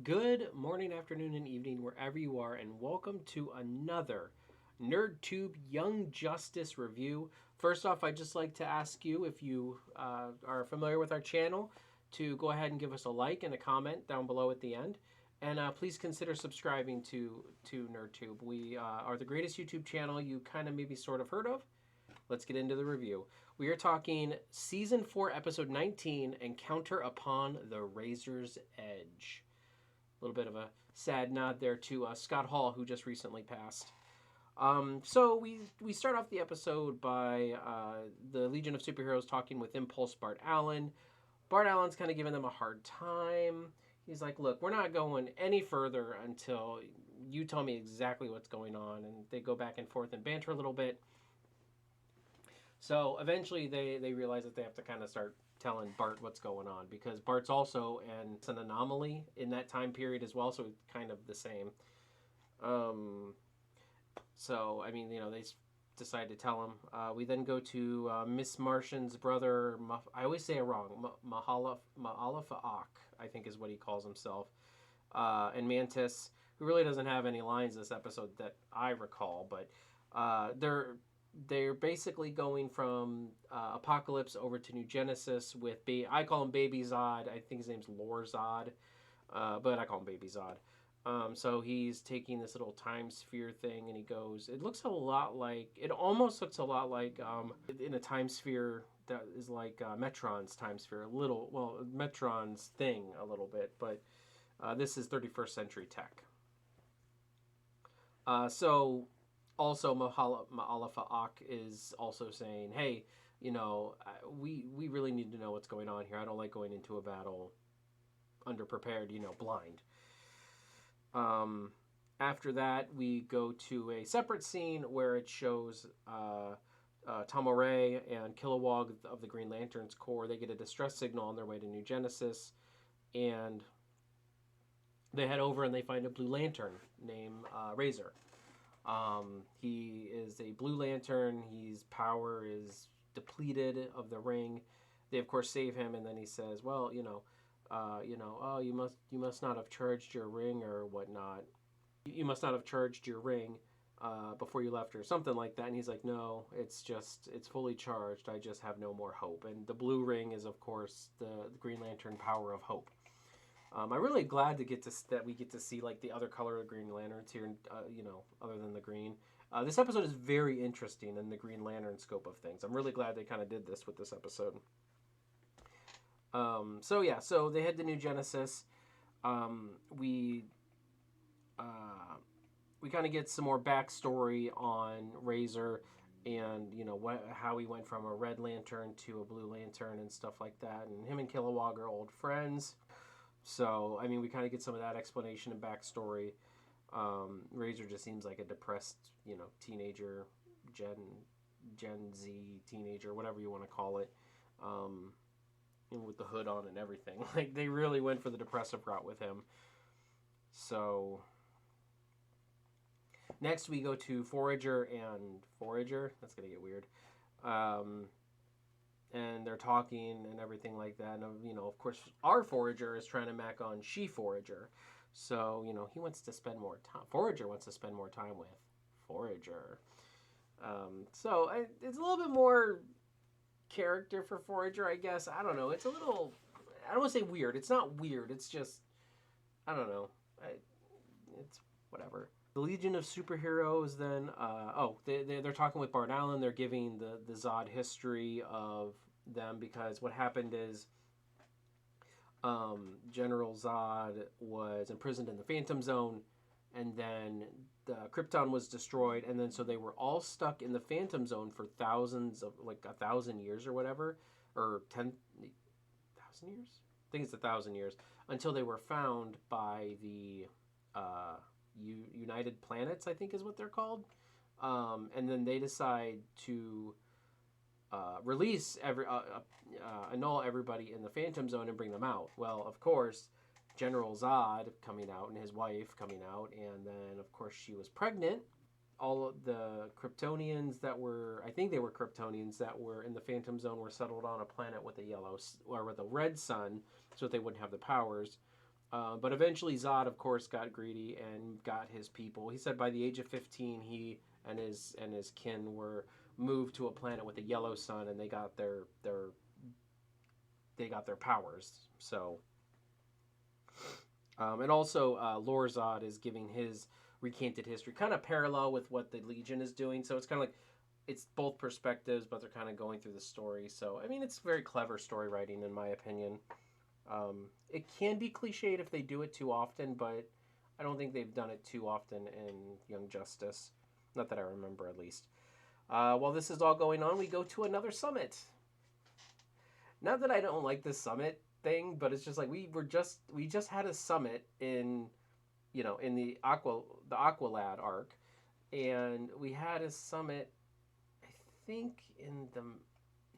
Good morning, afternoon, and evening, wherever you are, and welcome to another NerdTube Young Justice review. First off, I'd just like to ask you, if you are familiar with our channel, to go ahead and give us a like and a comment down below at the end. And please consider subscribing to NerdTube. We are the greatest YouTube channel you kind of maybe sort of heard of. Let's get into the review. We are talking Season 4, Episode 19, Encounter Upon the Razor's Edge. A little bit of a sad nod there to Scott Hall, who just recently passed. So we start off the episode by the Legion of Superheroes talking with Impulse Bart Allen. Bart Allen's kind of giving them a hard time. He's like, look, we're not going any further until you tell me exactly what's going on. And they go back and forth and banter a little bit. So eventually they realize that they have to kind of start telling Bart what's going on, because Bart's also an anomaly in that time period as well, so it's kind of the same. So, I mean, they decide to tell him. We then go to Miss Martian's brother, I always say it wrong, Ma'alafa'ak, I think is what he calls himself, and Mantis, who really doesn't have any lines this episode that I recall, but they're basically going from Apocalypse over to New Genesis with I call him Baby Zod. I think his name's Lore Zod, but I call him Baby Zod. So he's taking this little time sphere thing, and he goes. It almost looks a lot like in a time sphere that is like Metron's time sphere. Metron's thing a little bit, but this is 31st century tech. So. Also, Ma'alafa'ak is also saying, hey, we really need to know what's going on here. I don't like going into a battle underprepared, blind. After that, we go to a separate scene where it shows Tamaray and Kilowog of the Green Lantern's Corps. They get a distress signal on their way to New Genesis, and they head over and they find a Blue Lantern named Razor. He is a Blue Lantern. His power is depleted of the ring. They of course save him, and then he says, "Well, oh, you must not have charged your ring or whatnot. You must not have charged your ring before you left, or something like that." And he's like, "No, it's fully charged. I just have no more hope." And the blue ring is of course the Green Lantern power of hope. I'm really glad that we get to see like the other color of Green Lanterns here, other than the green. This episode is very interesting in the Green Lantern scope of things. I'm really glad they kind of did this with this episode. So they head to New Genesis. We kind of get some more backstory on Razor, and how he went from a Red Lantern to a Blue Lantern and stuff like that. And him and Kilowog are old friends. So, I mean, we kind of get some of that explanation and backstory. Razor just seems like a depressed, teenager, Gen Z teenager, whatever you want to call it, with the hood on and everything. Like, they really went for the depressive route with him. So, next we go to Forager. That's going to get weird. And they're talking and everything like that. And, of course, our Forager is trying to mac on She-Forager. So, he wants to spend more time. Forager wants to spend more time with Forager. So, it's a little bit more character for Forager, I guess. I don't know. It's a little, I don't want to say weird. It's not weird. It's just, I don't know. It's whatever. The Legion of Superheroes then, they're talking with Bart Allen. They're giving the Zod history of them, because what happened is General Zod was imprisoned in the Phantom Zone, and then the Krypton was destroyed, and then so they were all stuck in the Phantom Zone for thousands of, like 1,000 years or whatever, or 10,000 years? I think it's 1,000 years, until they were found by the United Planets, I think is what they're called. And then they decide to release annul everybody in the Phantom Zone and bring them out. Well, of course, General Zod coming out and his wife coming out, and then of course she was pregnant. All of the Kryptonians that were, I think they were Kryptonians that were in the Phantom Zone, were settled on a planet with a red sun, so that they wouldn't have the powers. But eventually Zod, of course, got greedy and got his people. He said by the age of 15, he and his kin were moved to a planet with a yellow sun, and they got their powers. So, and also Lord Zod is giving his recanted history, kind of parallel with what the Legion is doing. So it's kind of like it's both perspectives, but they're kind of going through the story. So I mean, it's very clever story writing, in my opinion. It can be cliched if they do it too often, but I don't think they've done it too often in Young Justice. Not that I remember, at least. While this is all going on, we go to another summit. Not that I don't like this summit thing, but it's just like we just had a summit in in the Aqualad arc, and we had a summit. I think in the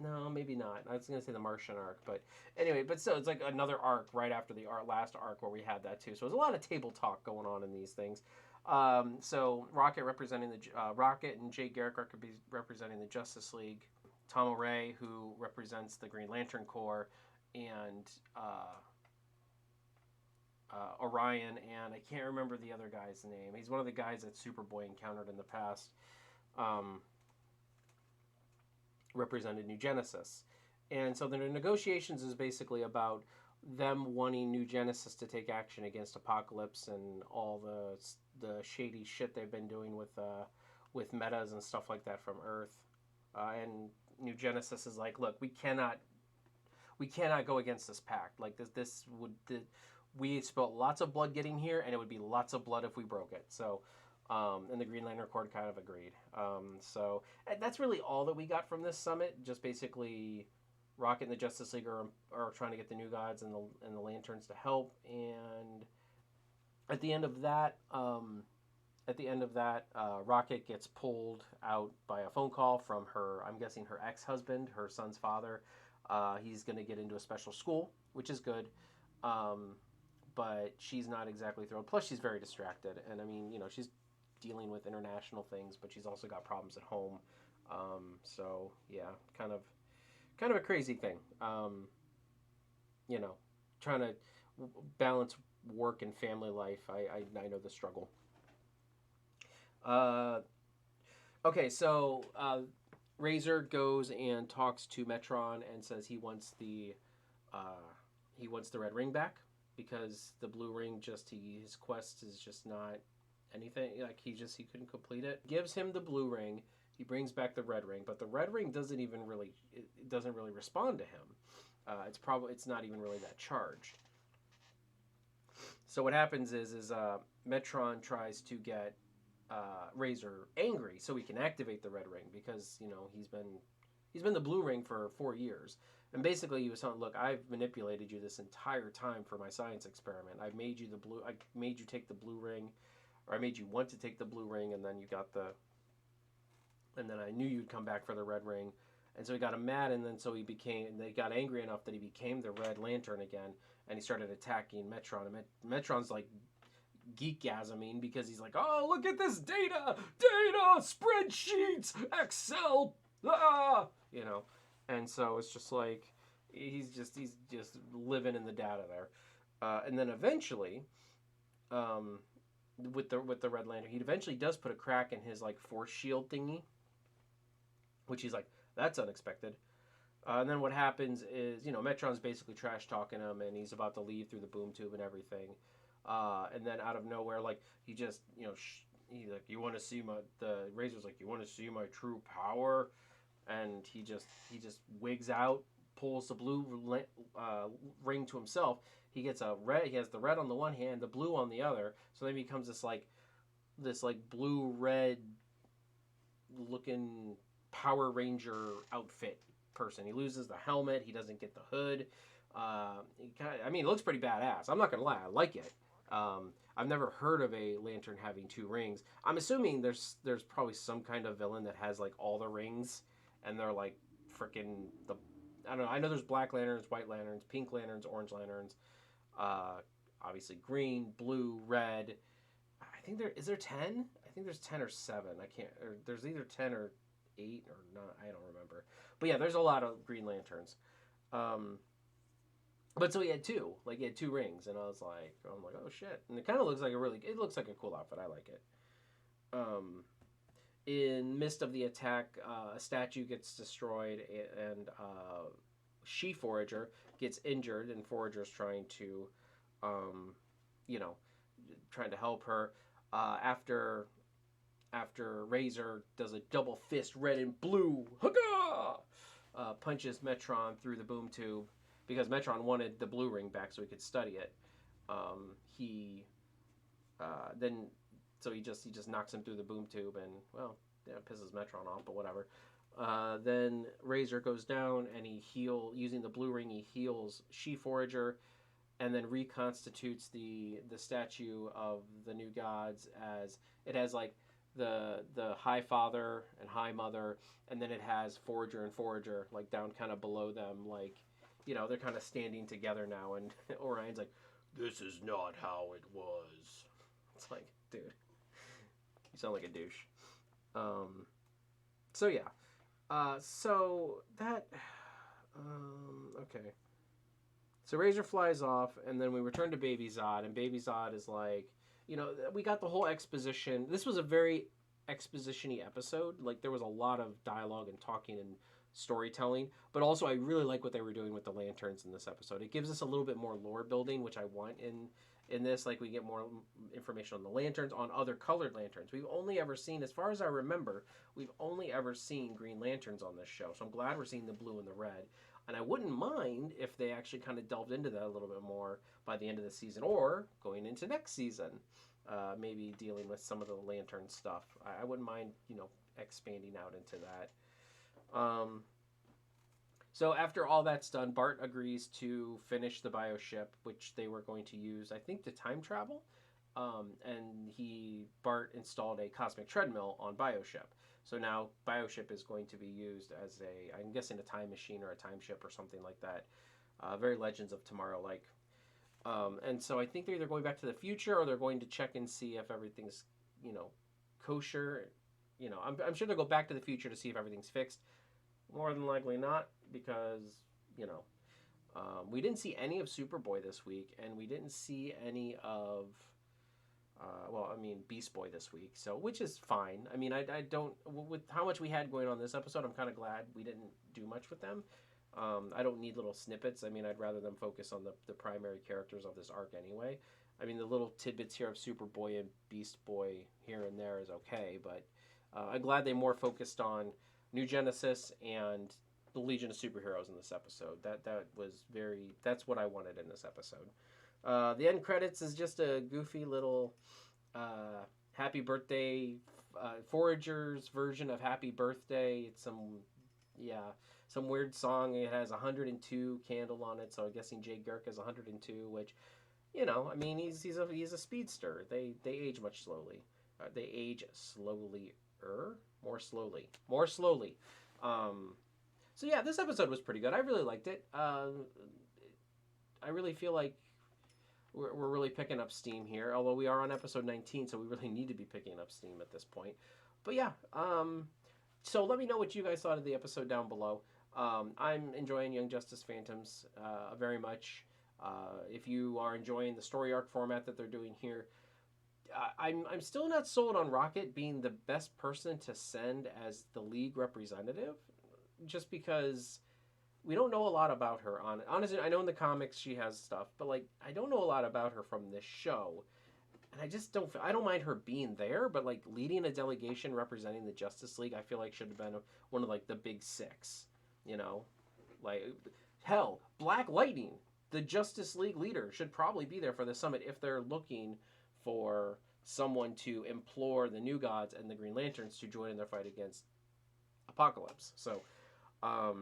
no, maybe not. I was gonna say the Martian arc, but anyway, but so it's like another arc right after the last arc where we had that too. So there's a lot of table talk going on in these things. So Rocket representing the Rocket and Jay Garrick are be representing the Justice League. Tom O'Ray, who represents the Green Lantern Corps, and Orion, and I can't remember the other guy's name. He's one of the guys that Superboy encountered in the past. Represented New Genesis. And so the negotiations is basically about them wanting New Genesis to take action against Apocalypse and all the shady shit they've been doing with metas and stuff like that from Earth. And New Genesis is like, look, we cannot go against this pact. Like we spilled lots of blood getting here, and it would be lots of blood if we broke it. So, and the Green Lantern Corps kind of agreed. So that's really all that we got from this summit. Just basically, Rocket and the Justice League are trying to get the New Gods and the Lanterns to help. And at the end of that, Rocket gets pulled out by a phone call from her. I'm guessing her ex-husband, her son's father. He's going to get into a special school, which is good. But she's not exactly thrilled. Plus, she's very distracted. And I mean, she's dealing with international things, but she's also got problems at home. So yeah, kind of a crazy thing. Trying to balance work and family life. I know the struggle. Okay, so Razor goes and talks to Metron and says he wants the red ring back because the blue ring his quest is just not anything. Like he couldn't complete it. Gives him the blue ring. He brings back the red ring, but the red ring doesn't really respond to him. It's not even really that charged. So what happens is Metron tries to get Razor angry so he can activate the red ring because he's been the blue ring for 4 years, and basically he was telling, look, I've manipulated you this entire time for my science experiment. I made you take the blue ring, or I made you want to take the blue ring, and then I knew you'd come back for the red ring. And so he got him mad, and then they got angry enough that he became the Red Lantern again, and he started attacking Metron. And Metron's like geekgasming because he's like, oh, look at this data, spreadsheets, Excel, and so it's just like he's just living in the data there, and then eventually, with the Red Lantern, he eventually does put a crack in his like force shield thingy, which he's like, that's unexpected. And then what happens is, Metron's basically trash talking him, and he's about to leave through the boom tube and everything. And then out of nowhere, like he just, he's like, you want to see the Razor's like, you want to see my true power? And he just wigs out, pulls the blue ring to himself. He gets he has the red on the one hand, the blue on the other. So then he becomes this blue red looking Power Ranger outfit person. He loses the helmet. He doesn't get the hood. It looks pretty badass. I'm not gonna lie, I like it. I've never heard of a lantern having 2 rings. I'm assuming there's probably some kind of villain that has like all the rings, and they're like freaking I don't know. I know there's black lanterns, white lanterns, pink lanterns, orange lanterns. Obviously green, blue, red. I think is there 10? I think there's 10 or 7. I can't. Or there's either 10 or 8 or not. I don't remember. But yeah, there's a lot of Green Lanterns. But so he had two, like he had two rings, and I'm like, oh shit! And it kind of looks like it looks like a cool outfit. I like it. Um, in midst of the attack, a statue gets destroyed, and she Forager gets injured, and Forager's trying to, um, you know, trying to help her. After Razor does a double fist, red and blue, punches Metron through the boom tube because Metron wanted the blue ring back so he could study it. He then so he just knocks him through the boom tube and well, yeah, pisses Metron off, but whatever. Then Razor goes down and using the blue ring. He heals She Forager, and then reconstitutes the statue of the new gods as it has like the High Father and High Mother, and then it has Forager and Forager like down kind of below them, like they're kind of standing together now, and Orion's like, "This is not how it was." It's like, dude, you sound like a douche. So yeah, so that okay. So Razor flies off, and then we return to Baby Zod, and Baby Zod is like, we got the whole exposition. This was a very exposition-y episode. Like, there was a lot of dialogue and talking and storytelling, but also I really like what they were doing with the lanterns in this episode. It gives us a little bit more lore building, which I want in this. Like, we get more information on the lanterns, on other colored lanterns. We've only ever seen, as far as I remember, we've only ever seen green lanterns on this show, so I'm glad we're seeing the blue and the red. And I wouldn't mind if they actually kind of delved into that a little bit more by the end of the season or going into next season, maybe dealing with some of the lantern stuff. I wouldn't mind, expanding out into that. So after all that's done, Bart agrees to finish the bioship, which they were going to use, I think, to time travel. And Bart installed a cosmic treadmill on bioship. So now bioship is going to be used as I'm guessing a time machine or a time ship or something like that. Very Legends of Tomorrow like. And so I think they're either going back to the future or they're going to check and see if everything's, kosher. I'm sure they'll go back to the future to see if everything's fixed. More than likely not, because, we didn't see any of Superboy this week, and we didn't see any of Beast Boy this week, so which is fine. I mean, I don't, with how much we had going on this episode, I'm kind of glad we didn't do much with them. I don't need little snippets. I mean, I'd rather them focus on the primary characters of this arc anyway. I mean, the little tidbits here of Superboy and Beast Boy here and there is okay, but I'm glad they more focused on New Genesis and the Legion of Superheroes in this episode. That's what I wanted in this episode. The end credits is just a goofy little happy birthday, Forager's version of Happy Birthday. It's some weird song. It has 102 candle on it, so I'm guessing Jay Garrick is 102, which, I mean, he's a speedster. They age much slowly. They age more slowly. So yeah, this episode was pretty good. I really liked it. I really feel like we're really picking up steam here, although we are on episode 19, so we really need to be picking up steam at this point. But yeah, so let me know what you guys thought of the episode down below. I'm enjoying Young Justice Phantoms very much. If you are enjoying the story arc format that they're doing here, I'm still not sold on Rocket being the best person to send as the League representative, just because we don't know a lot about her. Honestly, I know in the comics she has stuff, but like I don't know a lot about her from this show, and I don't mind her being there, but like leading a delegation representing the Justice League, I feel like should have been one of like the big six, like hell, Black Lightning, the Justice League leader, should probably be there for the summit if they're looking for someone to implore the New Gods and the Green Lanterns to join in their fight against Apocalypse. So, I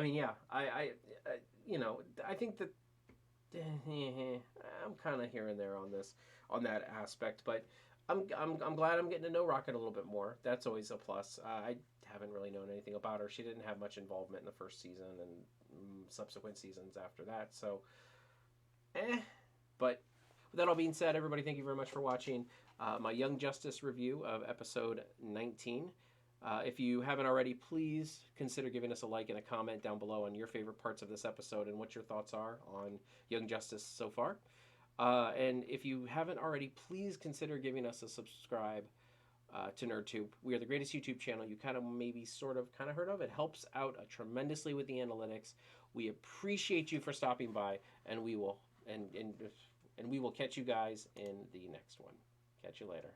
mean, yeah, I think that I'm kind of here and there on that aspect, but I'm glad I'm getting to know Rocket a little bit more. That's always a plus. I haven't really known anything about her. She didn't have much involvement in the first season and subsequent seasons after that. So, But with that all being said, everybody, thank you very much for watching my Young Justice review of episode 19. If you haven't already, please consider giving us a like and a comment down below on your favorite parts of this episode and what your thoughts are on Young Justice so far. And if you haven't already, please consider giving us a subscribe to NerdTube. We are the greatest YouTube channel you kind of maybe sort of kind of heard of. It helps out tremendously with the analytics. We appreciate you for stopping by, and we will and we will catch you guys in the next one. Catch you later.